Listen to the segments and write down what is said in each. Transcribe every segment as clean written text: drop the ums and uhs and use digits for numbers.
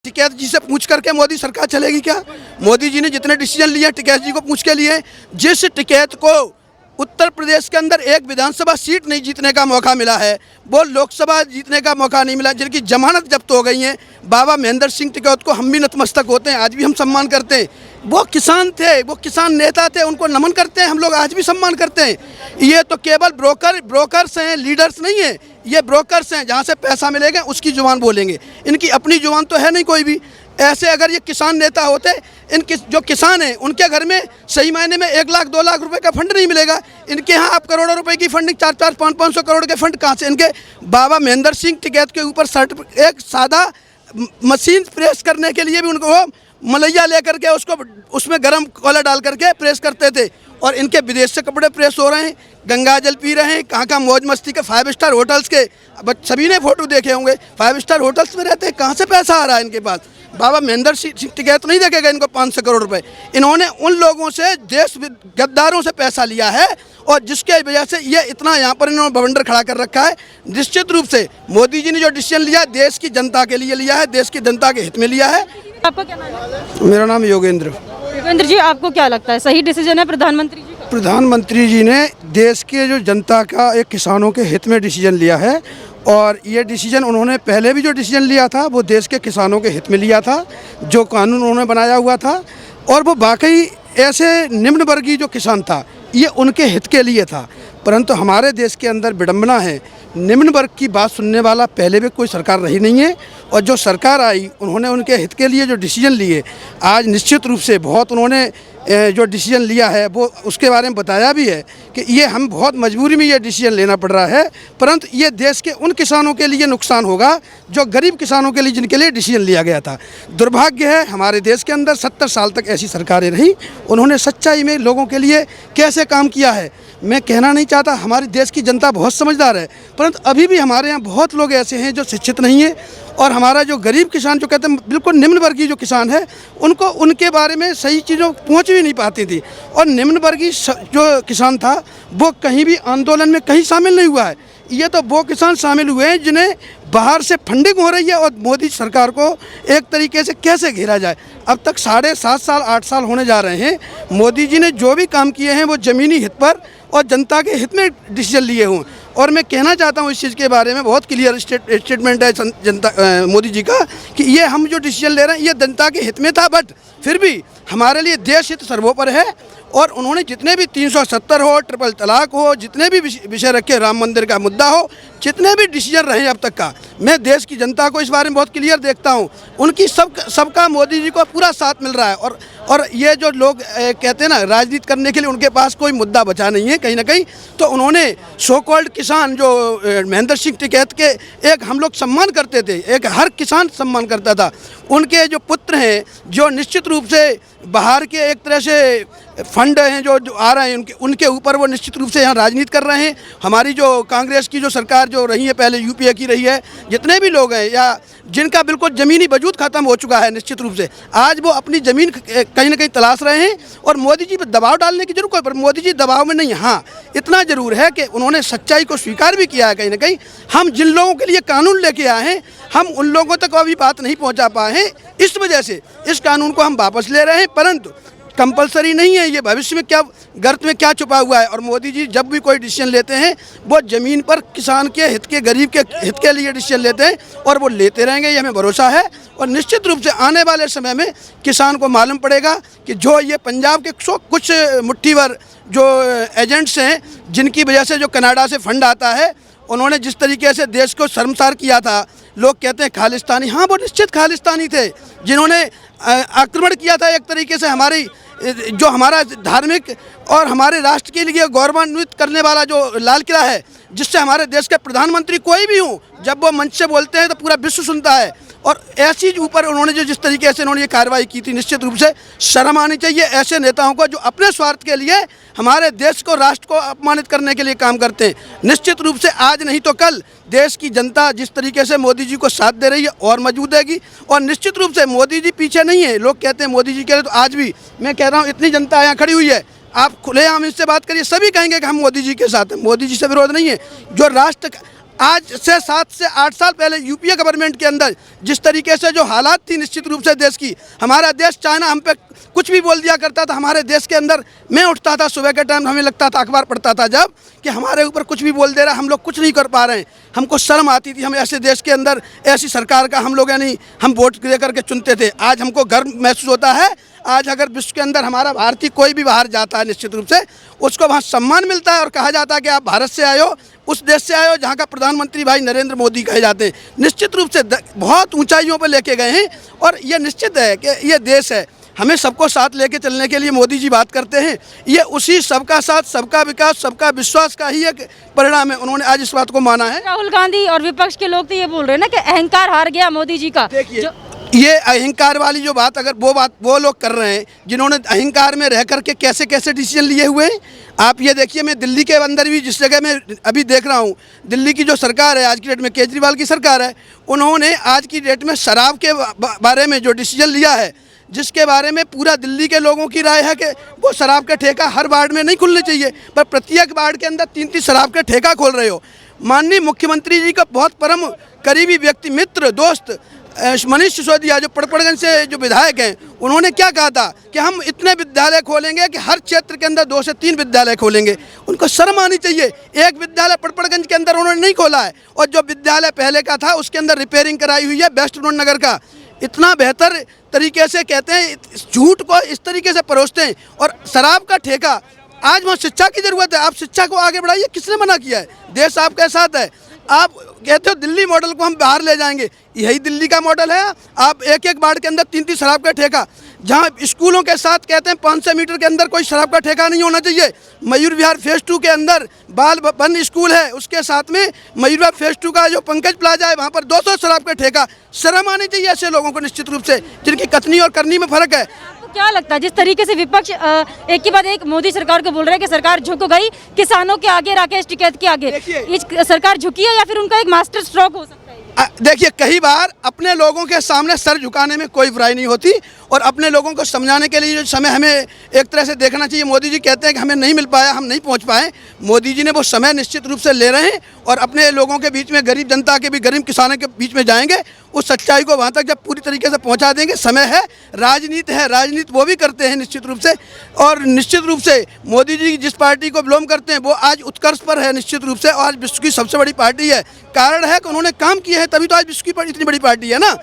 टिकैत जी से पूछ करके मोदी सरकार चलेगी क्या? मोदी जी ने जितने डिसीजन लिए टिकैत जी को पूछ के लिए। जिस टिकैत को उत्तर प्रदेश के अंदर एक विधानसभा सीट नहीं जीतने का मौका मिला है, वो लोकसभा जीतने का मौका नहीं मिला, जिनकी जमानत जब्त हो गई है। बाबा महेंद्र सिंह टिकैत को हम भी नतमस्तक होते हैं, आज भी हम सम्मान करते हैं। वो किसान थे, वो किसान नेता थे, उनको नमन करते हैं, हम लोग आज भी सम्मान करते हैं। ये तो केवल ब्रोकर्स हैं, लीडर्स नहीं है। ये ब्रोकर्स हैं, जहाँ से पैसा मिलेगा उसकी जुबान बोलेंगे, इनकी अपनी जुबान तो है नहीं कोई भी। ऐसे अगर ये किसान नेता होते, जो किसान हैं उनके घर में सही मायने में 1 लाख 2 लाख रुपए का फंड नहीं मिलेगा। इनके यहाँ आप करोड़ों रुपए की फंडिंग, 4-4, 500 करोड़ के फंड कहाँ से? इनके बाबा महेंद्र सिंह टिकैत के ऊपर एक सादा मशीन प्रेस करने के लिए भी उनको मलैया लेकर के उसमें गर्म कोयला डाल करके प्रेस करते थे। और इनके विदेश से कपड़े प्रेस हो रहे हैं, गंगा जल पी रहे हैं, कहाँ मौज मस्ती के 5 स्टार होटल्स के, अब सभी ने फोटो देखे होंगे, 5 स्टार होटल्स में रहते हैं। कहाँ से पैसा आ रहा है इनके पास? बाबा महेंद्र सिंह टिकैत नहीं देखेगा इनको 500 करोड़ रुपए। इन्होंने उन लोगों से, देश गद्दारों से पैसा लिया है, और जिसके वजह से ये इतना यहाँ पर इन्होंने बवंडर खड़ा कर रखा है। निश्चित रूप से मोदी जी ने जो डिसीजन लिया, देश की जनता के लिए लिया है, देश की जनता के हित में लिया है। आपका क्या नाम है? मेरा नाम योगेंद्र। योगेंद्र जी, आपको क्या लगता है सही डिसीजन है प्रधानमंत्री जी का? प्रधानमंत्री जी ने देश के जो जनता का, एक किसानों के हित में डिसीजन लिया है, और ये डिसीजन उन्होंने पहले भी जो डिसीजन लिया था वो देश के किसानों के हित में लिया था। जो कानून उन्होंने बनाया हुआ था, और वो वाकई ऐसे निम्न वर्गीय जो किसान था, ये उनके हित के लिए था। परंतु हमारे देश के अंदर विडंबना है, निम्न वर्ग की बात सुनने वाला पहले भी कोई सरकार रही नहीं है, और जो सरकार आई उन्होंने उनके हित के लिए जो डिसीजन लिए, आज निश्चित रूप से बहुत उन्होंने जो डिसीजन लिया है वो उसके बारे में बताया भी है कि ये हम बहुत मजबूरी में ये डिसीजन लेना पड़ रहा है, परंतु ये देश के उन किसानों के लिए नुकसान होगा जो गरीब किसानों के लिए, जिनके लिए डिसीजन लिया गया था। दुर्भाग्य है हमारे देश के अंदर 70 साल तक ऐसी सरकारें रही, उन्होंने सच्चाई में लोगों के लिए कैसे काम किया है मैं कहना नहीं चाहता। हमारे देश की जनता बहुत समझदार है, परंतु अभी भी हमारे यहाँ बहुत लोग ऐसे हैं जो शिक्षित नहीं है, और हमारा जो गरीब किसान, जो कहते हैं बिल्कुल निम्न वर्गीय जो किसान है, उनको उनके बारे में सही चीज़ों पहुँच भी नहीं पाती थी। और निम्न वर्गीय जो किसान था वो कहीं भी आंदोलन में कहीं शामिल नहीं हुआ है। ये तो वो किसान शामिल हुए हैं जिन्हें बाहर से फंडिंग हो रही है, और मोदी सरकार को एक तरीके से कैसे घेरा जाए। अब तक 7.5 साल 8 साल होने जा रहे हैं, मोदी जी ने जो भी काम किए हैं वो ज़मीनी हित पर और जनता के हित में डिसीजन लिए हुए। और मैं कहना चाहता हूँ इस चीज़ के बारे में, बहुत क्लियर स्टेटमेंट है जनता मोदी जी का, कि ये हम जो डिसीजन ले रहे हैं ये जनता के हित में था, बट फिर भी हमारे लिए देश हित सर्वोपरि है। और उन्होंने जितने भी 370 हो, ट्रिपल तलाक हो, जितने भी विषय रखे, राम मंदिर का मुद्दा हो, जितने भी डिसीजन रहे अब तक का, मैं देश की जनता को इस बारे में बहुत क्लियर देखता हूँ। उनकी सबका मोदी जी को पूरा साथ मिल रहा है। और ये जो लोग कहते हैं ना, राजनीति करने के लिए उनके पास कोई मुद्दा बचा नहीं है कहीं ना कहीं, तो उन्होंने सो कॉल्ड किसान जो महेंद्र सिंह टिकैत के एक हम लोग सम्मान करते थे, एक हर किसान सम्मान करता था, उनके जो पुत्र हैं, जो निश्चित रूप से बाहर के एक तरह से फंड हैं जो आ रहे हैं उनके ऊपर वो निश्चित रूप से यहाँ राजनीति कर रहे हैं। हमारी जो कांग्रेस की जो सरकार जो रही है, पहले यूपीए की रही है, जितने भी लोग हैं या जिनका बिल्कुल ज़मीनी वजूद ख़त्म हो चुका है, निश्चित रूप से आज वो अपनी ज़मीन कहीं ना कहीं तलाश रहे हैं। और मोदी जी पर दबाव डालने की जरूरत, पर मोदी जी दबाव में नहीं। हाँ, इतना ज़रूर है कि उन्होंने सच्चाई को स्वीकार भी किया है कहीं ना कहीं। हम जिन लोगों के लिए कानून लेके आए हैं, हम उन लोगों तक अभी बात नहीं पहुँचा पाए हैं, इस वजह से इस कानून को हम वापस ले रहे हैं। परंतु कंपलसरी नहीं है, ये भविष्य में क्या गर्त में क्या छुपा हुआ है। और मोदी जी जब भी कोई डिसीजन लेते हैं वो ज़मीन पर किसान के हित के, गरीब के हित के लिए डिसीजन लेते हैं, और वो लेते रहेंगे, ये हमें भरोसा है। और निश्चित रूप से आने वाले समय में किसान को मालूम पड़ेगा कि जो ये पंजाब के कुछ मुट्ठीभर जो एजेंट्स हैं, जिनकी वजह से जो कनाडा से फंड आता है, उन्होंने जिस तरीके से देश को शर्मसार किया था, लोग कहते हैं खालिस्तानी, हाँ वो निश्चित खालिस्तानी थे, जिन्होंने आक्रमण किया था एक तरीके से जो हमारा धार्मिक और हमारे राष्ट्र के लिए गौरवान्वित करने वाला जो लाल किला है, जिससे हमारे देश के प्रधानमंत्री कोई भी हो, जब वो मंच से बोलते हैं तो पूरा विश्व सुनता है। और ऐसी ऊपर उन्होंने जिस तरीके से उन्होंने ये कार्रवाई की थी, निश्चित रूप से शर्म आनी चाहिए ऐसे नेताओं को जो अपने स्वार्थ के लिए हमारे देश को, राष्ट्र को अपमानित करने के लिए काम करते हैं। निश्चित रूप से आज नहीं तो कल देश की जनता जिस तरीके से मोदी जी को साथ दे रही है और मौजूद देगी। और निश्चित रूप से मोदी जी पीछे नहीं है। लोग कहते हैं मोदी जी के लिए, तो आज भी मैं कह रहा हूँ इतनी जनता यहाँ खड़ी हुई है, आप खुलेआम इससे बात करिए, सभी कहेंगे कि हम मोदी जी के साथ हैं। मोदी जी से विरोध नहीं है। जो राष्ट्र आज से 7 से 8 साल पहले यूपीए गवर्नमेंट के अंदर जिस तरीके से जो हालात थी निश्चित रूप से देश की, हमारा देश चाइना हम पे कुछ भी बोल दिया करता था। हमारे देश के अंदर मैं उठता था सुबह के टाइम, हमें लगता था अखबार पढ़ता था जब कि हमारे ऊपर कुछ भी बोल दे रहा, हम लोग कुछ नहीं कर पा रहे हैं। हमको शर्म आती थी, हम ऐसे देश के अंदर ऐसी सरकार का हम लोग यानी हम वोट दे करके चुनते थे। आज हमको गर्व महसूस होता है। आज अगर विश्व के अंदर हमारा भारतीय कोई भी बाहर जाता है निश्चित रूप से उसको वहाँ सम्मान मिलता है और कहा जाता है कि आप भारत से आए हो, उस देश से आए हो जहाँ का प्रधानमंत्री भाई नरेंद्र मोदी कहे जाते हैं। निश्चित रूप से बहुत ऊंचाइयों पर लेके गए हैं और ये निश्चित है कि ये देश है, हमें सबको साथ लेके चलने के लिए मोदी जी बात करते हैं। ये उसी सबका साथ, सबका विकास, सबका विश्वास का ही एक परिणाम है। उन्होंने आज इस बात को माना है। राहुल गांधी और विपक्ष के लोग तो ये बोल रहे हैं ना कि अहंकार हार गया मोदी जी का। देखिए ये अहंकार वाली जो बात, अगर वो लोग कर रहे हैं जिन्होंने अहंकार में रह करके कैसे कैसे डिसीजन लिए हुए हैं। आप ये देखिए, मैं दिल्ली के अंदर भी जिस जगह मैं अभी देख रहा हूँ, दिल्ली की जो सरकार है आज की डेट में, केजरीवाल की सरकार है, उन्होंने आज की डेट में शराब के बारे में जो डिसीजन लिया है, जिसके बारे में पूरा दिल्ली के लोगों की राय है कि वो शराब का ठेका हर वार्ड में नहीं खुलने चाहिए, पर प्रत्येक वार्ड के अंदर 3-3 शराब का ठेका खोल रहे हो। माननीय मुख्यमंत्री जी का बहुत परम करीबी व्यक्ति, मित्र, दोस्त मनीष सिसोदिया जो पड़पड़गंज से जो विधायक हैं, उन्होंने क्या कहा था कि हम इतने विद्यालय खोलेंगे कि हर क्षेत्र के अंदर 2 से 3 विद्यालय खोलेंगे। उनको शर्म आनी चाहिए। एक विद्यालय पड़पड़गंज के अंदर उन्होंने नहीं खोला है और जो विद्यालय पहले का था उसके अंदर रिपेयरिंग कराई हुई है वेस्ट विनोद नगर का। इतना बेहतर तरीके से कहते हैं, झूठ को इस तरीके से परोसते हैं। और शराब का ठेका, आज वहाँ शिक्षा की ज़रूरत है, आप शिक्षा को आगे बढ़ाइए। किसने मना किया है? देश आपके साथ है। आप कहते हो दिल्ली मॉडल को हम बाहर ले जाएंगे, यही दिल्ली का मॉडल है। आप एक एक वार्ड के अंदर 3-3 शराब का ठेका, जहां स्कूलों के साथ कहते हैं 500 मीटर के अंदर कोई शराब का ठेका नहीं होना चाहिए। मयूर विहार फेज 2 के अंदर बाल वन स्कूल है, उसके साथ में मयूर विहार फेज 2 का जो पंकज प्लाजा है, वहाँ पर 200 शराब का ठेका। शर्म आनी चाहिए ऐसे लोगों को निश्चित रूप से, जिनकी कथनी और करनी में फर्क है। क्या लगता है जिस तरीके से विपक्ष एक के बाद एक मोदी सरकार को बोल रहा है कि सरकार झुक गई किसानों के आगे, राकेश टिकैत के आगे, ये सरकार झुकी है या फिर उनका एक मास्टर स्ट्रोक हो सकता है? देखिए, कई बार अपने लोगों के सामने सर झुकाने में कोई बुराई नहीं होती और अपने लोगों को समझाने के लिए जो समय हमें एक तरह से देखना चाहिए। मोदी जी कहते हैं कि हमें नहीं मिल पाया, हम नहीं पहुंच पाए। मोदी जी ने वो समय निश्चित रूप से ले रहे हैं और अपने लोगों के बीच में, गरीब जनता के भी, गरीब किसानों के बीच में जाएंगे। उस सच्चाई को वहाँ तक जब पूरी तरीके से पहुँचा देंगे। समय है, राजनीति है, राजनीति वो भी करते हैं निश्चित रूप से। और निश्चित रूप से मोदी जी जिस पार्टी को बिलोंग करते हैं वो आज उत्कर्ष पर है निश्चित रूप से, और आज विश्व की सबसे बड़ी पार्टी है। कारण है कि उन्होंने काम किए हैं, तभी तो आज विश्व की इतनी बड़ी पार्टी है ना।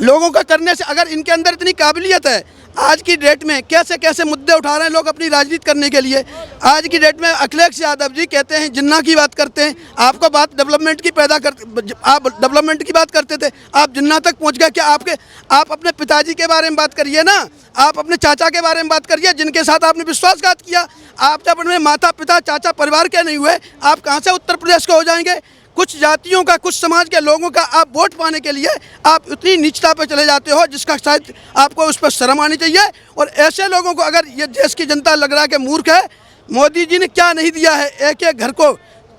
लोगों का करने से, अगर इनके अंदर इतनी काबिलियत है, आज की डेट में कैसे कैसे मुद्दे उठा रहे हैं लोग अपनी राजनीति करने के लिए। आज की डेट में अखिलेश यादव जी कहते हैं, जिन्ना की बात करते हैं, आपको बात डेवलपमेंट की आप डेवलपमेंट की बात करते थे, आप जिन्ना तक पहुंच गए। क्या आप अपने पिताजी के बारे में बात करिए ना, आप अपने चाचा के बारे में बात करिए जिनके साथ आपने विश्वासघात किया। आप जब अपने माता पिता चाचा परिवार के नहीं हुए, आप कहाँ से उत्तर प्रदेश के हो जाएंगे? कुछ जातियों का, कुछ समाज के लोगों का आप वोट पाने के लिए आप इतनी नीचता पे चले जाते हो, जिसका शायद आपको उस पर शर्म आनी चाहिए। और ऐसे लोगों को, अगर ये देश की जनता लग रहा है कि मूर्ख है, मोदी जी ने क्या नहीं दिया है। एक एक घर को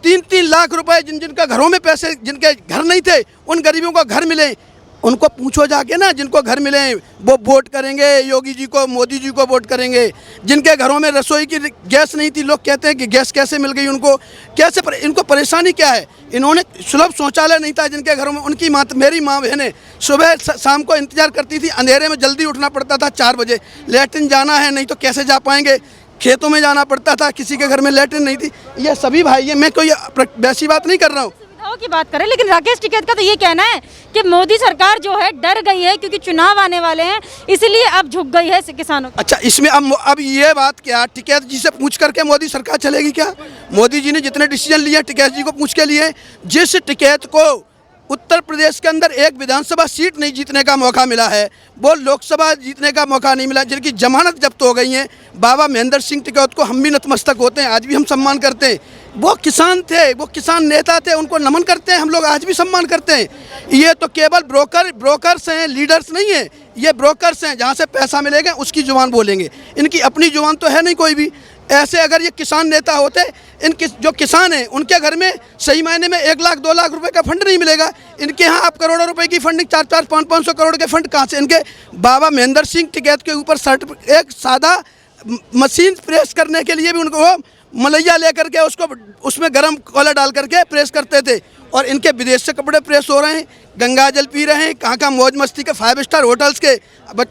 3-3 लाख रुपए, जिनका घरों में पैसे, जिनके घर नहीं थे, उन गरीबों को घर मिले। उनको पूछो जाके ना, जिनको घर मिले वो वोट करेंगे योगी जी को, मोदी जी को वोट करेंगे। जिनके घरों में रसोई की गैस नहीं थी, लोग कहते हैं कि गैस कैसे मिल गई उनको, कैसे इनको परेशानी क्या है। इन्होंने सुलभ शौचालय नहीं था जिनके घरों में, उनकी माँ, मेरी माँ बहनें सुबह शाम को इंतजार करती थी, अंधेरे में जल्दी उठना पड़ता था 4 बजे, लैट्रिन जाना है, नहीं तो कैसे जा पाएंगे। खेतों में जाना पड़ता था, किसी के घर में लैट्रिन नहीं थी। ये सभी भाई हैं, मैं कोई वैसी बात नहीं कर रहा हूँ की बात करें, लेकिन राकेश टिकैत का तो ये कहना है कि मोदी सरकार जो है डर गई है क्योंकि चुनाव आने वाले हैं, इसलिए अब झुक गई है किसानों। अच्छा, इसमें अब ये बात क्या, टिकैत जी से पूछ करके मोदी सरकार चलेगी क्या? मोदी जी ने जितने डिसीजन लिए टिकैत जी को पूछ के लिए। जिस टिकैत को उत्तर प्रदेश के अंदर एक विधानसभा सीट नहीं जीतने का मौका मिला है, वो लोकसभा जीतने का मौका नहीं मिला, जिनकी जमानत जब्त हो गई है। बाबा महेंद्र सिंह टिकैत को हम भी नतमस्तक होते हैं, आज भी हम सम्मान करते हैं। वो किसान थे, वो किसान नेता थे, उनको नमन करते हैं हम लोग, आज भी सम्मान करते हैं। ये तो केवल ब्रोकर्स हैं, लीडर्स नहीं है। ये ब्रोकर्स हैं, जहाँ से पैसा मिलेगा उसकी जुबान बोलेंगे, इनकी अपनी जुबान तो है नहीं कोई भी। ऐसे अगर ये किसान नेता होते, जो किसान हैं उनके घर में सही मायने में 1 लाख 2 लाख रुपए का फंड नहीं मिलेगा। इनके यहाँ आप करोड़ों रुपए की फंडिंग, 400 500 करोड़ के फंड कहाँ से? इनके बाबा महेंद्र सिंह टिकैत के ऊपर एक सादा मशीन प्रेस करने के लिए भी उनको मलैया लेकर के उसको उसमें गर्म कोयला डाल करके प्रेस करते थे। और इनके विदेश से कपड़े प्रेस हो रहे हैं, गंगा जल पी रहे हैं, कहाँ मौज मस्ती के 5 स्टार होटल्स के,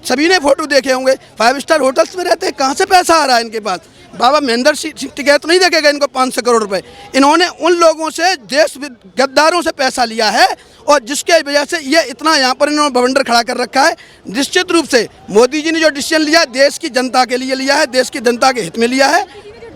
सभी ने फोटो देखे होंगे, 5 स्टार होटल्स में रहते हैं, कहाँ से पैसा आ रहा है इनके पास। बाबा महेंद्र सिंह टिकैत नहीं देखेगा इनको 500 करोड़ रुपए। इन्होंने उन लोगों से, देश गद्दारों से पैसा लिया है और जिसके वजह से ये इतना यहाँ पर इन्होंने बवंडर खड़ा कर रखा है। निश्चित रूप से मोदी जी ने जो डिसीजन लिया देश की जनता के लिए लिया है, देश की जनता के हित में लिया है।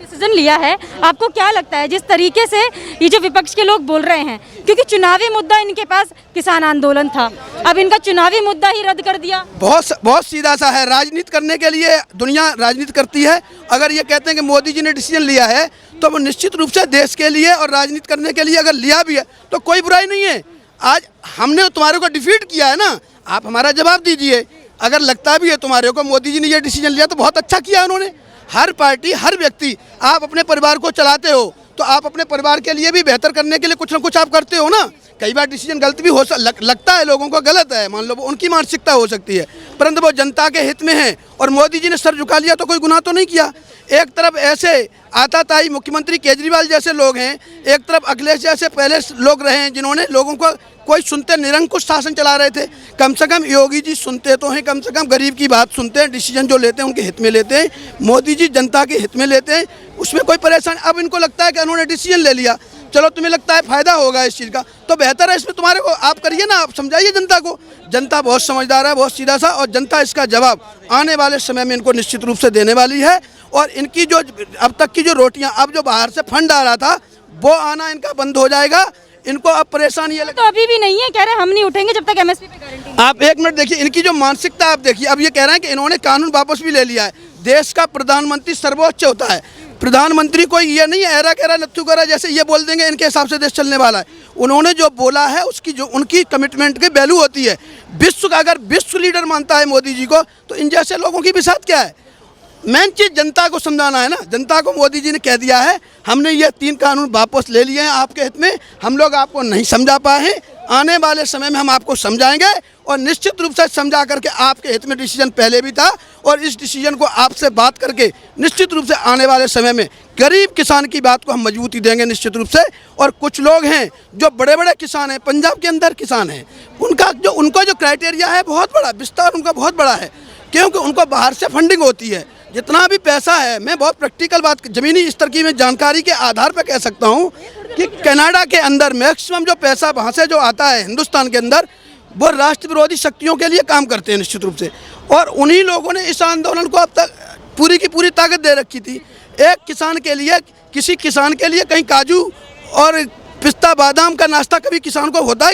डिसीजन लिया है, आपको क्या लगता है जिस तरीके से ये जो विपक्ष के लोग बोल रहे हैं, क्योंकि चुनावी मुद्दा इनके पास किसान आंदोलन था, अब इनका चुनावी मुद्दा ही रद्द कर दिया। बहुत सीधा सा है, राजनीति करने के लिए दुनिया राजनीति करती है। अगर ये कहते हैं कि मोदी जी ने डिसीजन लिया है तो वो निश्चित रूप से देश के लिए और राजनीति करने के लिए अगर लिया भी है तो कोई बुराई नहीं है। आज हमने तुम्हारे को डिफीट किया है ना, आप हमारा जवाब दीजिए। अगर लगता भी है तुम्हारे को मोदी जी ने ये डिसीजन लिया तो बहुत अच्छा किया उन्होंने। हर पार्टी, हर व्यक्ति, आप अपने परिवार को चलाते हो तो आप अपने परिवार के लिए भी बेहतर करने के लिए कुछ ना कुछ आप करते हो ना। कई बार डिसीजन गलत भी हो लगता है लोगों को, गलत है, मान लो वो उनकी मानसिकता हो सकती है, परंतु वो जनता के हित में है और मोदी जी ने सर झुका लिया तो कोई गुनाह तो नहीं किया। एक तरफ ऐसे आताताई मुख्यमंत्री केजरीवाल जैसे लोग हैं, एक तरफ अखिलेश जैसे पहले लोग रहे हैं जिन्होंने लोगों को कोई सुनते निरंकुश शासन चला रहे थे। कम से कम योगी जी सुनते तो हैं, कम से कम गरीब की बात सुनते हैं, डिसीजन जो लेते हैं उनके हित में लेते हैं। मोदी जी जनता के हित में लेते हैं, उसमें कोई परेशानी। अब इनको लगता है कि उन्होंने डिसीजन ले लिया, चलो तुम्हें लगता है फ़ायदा होगा इस चीज़ का तो बेहतर है इसमें तुम्हारे को, आप करिए ना, आप समझाइए जनता को। जनता बहुत समझदार है, बहुत सीधा सा, और जनता इसका जवाब आने वाले समय में इनको निश्चित रूप से देने वाली है। और इनकी जो अब तक की जो रोटियां, अब जो बाहर से फंड आ रहा था वो आना इनका बंद हो जाएगा। इनको अब परेशानी ये तो अभी भी नहीं है, कह रहे हम नहीं उठेंगे जब तक एमएसपी पे गारंटी। आप एक मिनट देखिए, इनकी जो मानसिकता आप देखिए। अब ये कह रहे हैं कि इन्होंने कानून वापस भी ले लिया है। देश का प्रधानमंत्री सर्वोच्च होता है, प्रधानमंत्री कोई ये नहीं है ऐरा कहरा नत्थू करा जैसे ये बोल देंगे इनके हिसाब से देश चलने वाला है। उन्होंने जो बोला है उसकी जो उनकी कमिटमेंट की वैल्यू होती है। विश्व का अगर विश्व लीडर मानता है मोदी जी को तो इन जैसे लोगों की भी साथ क्या है। मेन चीज़ जनता को समझाना है ना। जनता को मोदी जी ने कह दिया है हमने ये 3 कानून वापस ले लिए हैं आपके हित में, हम लोग आपको नहीं समझा पाए हैं, आने वाले समय में हम आपको समझाएंगे और निश्चित रूप से समझा करके आपके हित में डिसीजन पहले भी था और इस डिसीजन को आपसे बात करके निश्चित रूप से आने वाले समय में गरीब किसान की बात को हम मजबूती देंगे निश्चित रूप से। और कुछ लोग हैं जो बड़े बड़े किसान हैं, पंजाब के अंदर किसान हैं, उनका जो क्राइटेरिया है बहुत बड़ा, विस्तार उनका बहुत बड़ा है, क्योंकि उनको बाहर से फंडिंग होती है। जितना भी पैसा है, मैं बहुत प्रैक्टिकल बात ज़मीनी स्तर की मैं जानकारी के आधार पर कह सकता हूँ कि कनाडा के अंदर मैक्सिमम जो पैसा वहाँ से जो आता है हिंदुस्तान के अंदर वो राष्ट्र विरोधी शक्तियों के लिए काम करते हैं निश्चित रूप से। और उन्हीं लोगों ने इस आंदोलन को अब तक पूरी की पूरी ताकत दे रखी थी। एक किसान के लिए, किसी किसान के लिए कहीं काजू और पिस्ता बादाम का नाश्ता कभी किसान को होता है?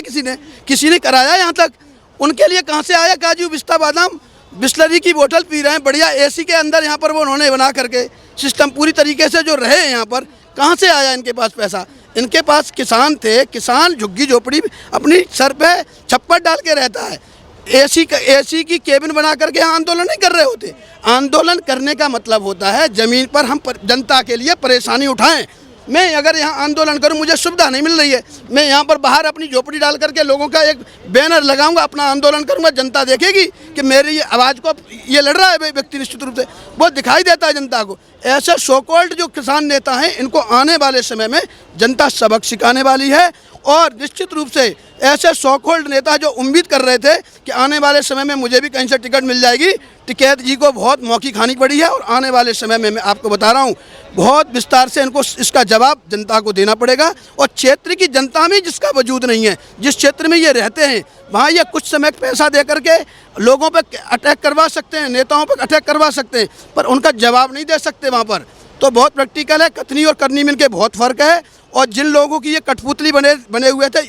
किसी ने कराया यहाँ तक? उनके लिए कहाँ से आया काजू पिस्ता बादाम? बिस्लरी की बोतल पी रहे हैं बढ़िया एसी के अंदर, यहाँ पर वो उन्होंने बना करके सिस्टम पूरी तरीके से जो रहे यहाँ पर। कहाँ से आया इनके पास पैसा? इनके पास किसान थे, किसान झुग्गी झोपड़ी अपनी सर पे छप्पर डाल के रहता है, एसी की केबिन बना करके आंदोलन नहीं कर रहे होते। आंदोलन करने का मतलब होता है ज़मीन पर हम जनता के लिए परेशानी उठाएं। मैं अगर यहाँ आंदोलन करूँ, मुझे सुविधा नहीं मिल रही है, मैं यहाँ पर बाहर अपनी झोपड़ी डाल करके लोगों का एक बैनर लगाऊंगा, अपना आंदोलन करूँगा, जनता देखेगी कि मेरी ये आवाज़ को ये लड़ रहा है व्यक्ति, निश्चित रूप से वो दिखाई देता है जनता को। ऐसे सोकॉल्ड जो किसान नेता हैं इनको आने वाले समय में जनता सबक सिखाने वाली है। और निश्चित रूप से ऐसे सोकॉल्ड नेता जो उम्मीद कर रहे थे कि आने वाले समय में मुझे भी कहीं से टिकट मिल जाएगी, टिकैत जी को बहुत मौकी खानी पड़ी है। और आने वाले समय में मैं आपको बता रहा हूँ बहुत विस्तार से इनको इसका जवाब जनता को देना पड़ेगा। और क्षेत्र की जनता में जिसका वजूद नहीं है, जिस क्षेत्र में ये रहते हैं वहाँ ये कुछ समय पैसा दे करके लोगों पर अटैक करवा सकते हैं, नेताओं पर अटैक करवा सकते हैं, पर उनका जवाब नहीं दे सकते वहाँ पर। तो बहुत प्रैक्टिकल है, कथनी और करनी में इनके बहुत फ़र्क है। और जिन लोगों की ये कठपुतली बने हुए थे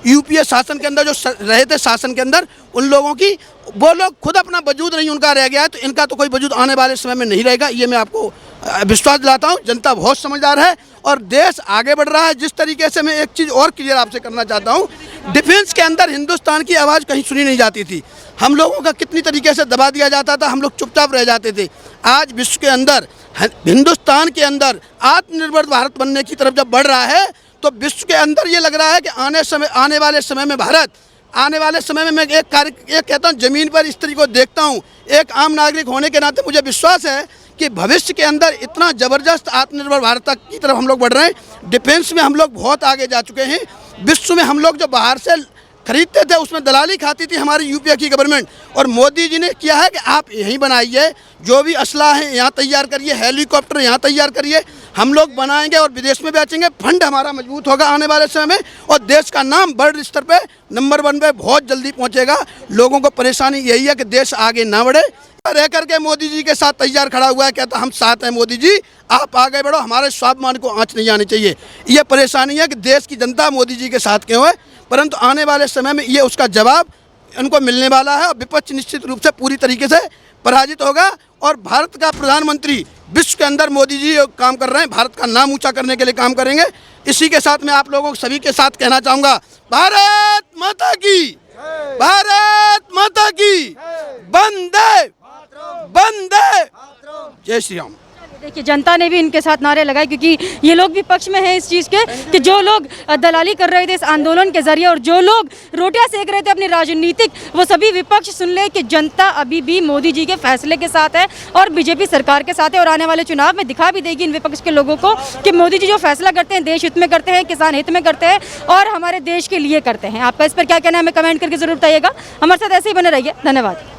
यूपीए शासन के अंदर, जो रहे थे शासन के अंदर, उन लोगों की वो लोग खुद अपना वजूद नहीं उनका रह गया है, तो इनका तो कोई वजूद आने वाले समय में नहीं रहेगा। ये मैं आपको विश्वास दिलाता हूँ। जनता बहुत समझदार है और देश आगे बढ़ रहा है। जिस तरीके से मैं एक चीज़ और क्लियर आपसे करना चाहता हूँ, डिफेंस के अंदर हिंदुस्तान की आवाज़ कहीं सुनी नहीं जाती थी। हम लोगों का कितनी तरीके से दबा दिया जाता था, हम लोग चुपचाप रह जाते थे। आज विश्व के अंदर, हिंदुस्तान के अंदर आत्मनिर्भर भारत बनने की तरफ जब बढ़ रहा है तो विश्व के अंदर ये लग रहा है कि आने वाले समय में भारत, आने वाले समय में मैं एक कहता हूँ, ज़मीन पर इस तरीके को देखता हूँ। एक आम नागरिक होने के नाते मुझे विश्वास है कि भविष्य के अंदर इतना ज़बरदस्त आत्मनिर्भर भारत की तरफ हम लोग बढ़ रहे हैं। डिफेंस में हम लोग बहुत आगे जा चुके हैं विश्व में हम लोग जो बाहर से खरीदते थे उसमें दलाली खाती थी हमारी यूपीए की गवर्नमेंट, और मोदी जी ने किया है कि आप यहीं बनाइए, जो भी असला है यहाँ तैयार करिए, हेलीकॉप्टर यहाँ तैयार करिए, हम लोग बनाएंगे और विदेश में बेचेंगे। फंड हमारा मजबूत होगा आने वाले समय में, और देश का नाम वर्ल्ड स्तर पे नंबर 1 पे बहुत जल्दी पहुँचेगा। लोगों को परेशानी यही है कि देश आगे ना बढ़े। रह करके मोदी जी के साथ तैयार खड़ा हुआ है, कहता हम साथ हैं मोदी जी, आप आगे बढ़ो, हमारे स्वाभिमान को आँच नहीं आनी चाहिए। ये परेशानी है कि देश की जनता मोदी जी के साथ क्यों है, परंतु आने वाले समय में ये उसका जवाब उनको मिलने वाला है और विपक्ष निश्चित रूप से पूरी तरीके से पराजित होगा। और भारत का प्रधानमंत्री विश्व के अंदर मोदी जी काम कर रहे हैं, भारत का नाम ऊंचा करने के लिए काम करेंगे। इसी के साथ मैं आप लोगों को सभी के साथ कहना चाहूँगा, भारत माता की, भारत माता की, वंदे वंदे, जय श्री राम। देखिए जनता ने भी इनके साथ नारे लगाए, क्योंकि ये लोग भी पक्ष में हैं इस चीज़ के कि जो लोग दलाली कर रहे थे इस आंदोलन के जरिए और जो लोग रोटियां सेक रहे थे अपनी राजनीतिक, वो सभी विपक्ष सुन ले कि जनता अभी भी मोदी जी के फैसले के साथ है और बीजेपी सरकार के साथ है। और आने वाले चुनाव में दिखा भी देगी इन विपक्ष के लोगों को कि मोदी जी जो फैसला करते हैं देश हित में करते हैं, किसान हित में करते हैं और हमारे देश के लिए करते हैं। आपका इस पर क्या कहना है हमें कमेंट करके जरूर बताइएगा। हमारे साथ ऐसे ही बने रहिए, धन्यवाद।